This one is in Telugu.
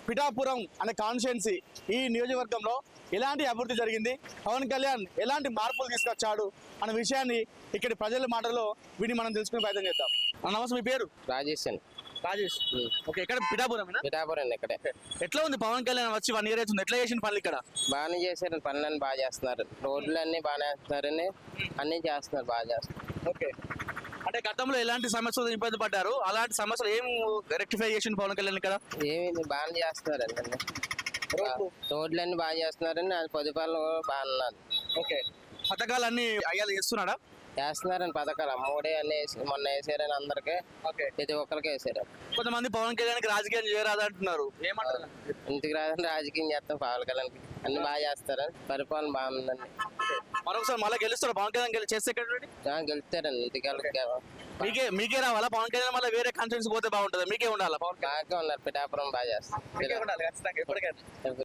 పిఠాపురం అనే కాన్స్టిట్యున్సీ ఈ నియోజకవర్గంలో ఎలాంటి అభివృద్ధి జరిగింది, పవన్ కళ్యాణ్ ఎలాంటి మార్పులు తీసుకొచ్చాడు అనే విషయాన్ని ఇక్కడి ప్రజల మాటల్లో విని మనం తెలుసుకునే ప్రయత్నం చేద్దాం. నమస్తే, మీ పేరు? రాజేష్ అండి. రాజేష్. ఓకే, ఇక్కడ పిఠాపురం ఇక్కడే. ఎట్లా ఉంది పవన్ కళ్యాణ్ వచ్చి 1 year అవుతుంది, ఎట్లా చేసిన పనులు ఇక్కడ? బాగానే చేశారు, పనులన్నీ బాగా చేస్తున్నారు, రోడ్లు అన్ని బాగానే వేస్తున్నారని అన్ని చేస్తున్నారు, బాగా చేస్తున్నారు. ఓకే, అంటే గతంలో ఎలాంటి సమస్యలు ఇబ్బంది పడ్డారు, అలాంటి సమస్యలు ఏం రెక్టిఫై చేసింది పవన్ కళ్యాణ్ ఇక్కడ? ఏమి బాగానే చేస్తున్నారండి అన్ని. రోడ్లన్నీ బాగా చేస్తున్నారని అది పొదుపాలు బాగున్నారు. ఓకే, పథకాలన్నీ అయ్యాలు చేస్తున్నాడా? చేస్తున్నారని పథకాలు అమ్మఒడి అన్ని మొన్న వేసారని అందరికి, ప్రతి ఒక్కరికి వేసారు. కొంతమంది పవన్ కళ్యాణ్ రాజకీయం చేయరాదు అంటున్నారు, ఏమంటారు? ఇంటికి రాదని రాజకీయం చేస్తాం, పవన్ కళ్యాణ్ అన్ని బాగా చేస్తారని పరిపాలన బాగుందండి. మరొకసారి మళ్ళీ గెలుస్తారు పవన్ కళ్యాణ్ చేస్తే గెలుస్తారండి. ఇంటికి మీకే రావాలా పవన్ కళ్యాణ్? మళ్ళీ వేరే కాన్ఫరెన్స్ పోతే బాగుంటుంది, మీకే ఉండాలా? బాగా ఉన్నారు, పిఠాపురం బాగా చేస్తారు.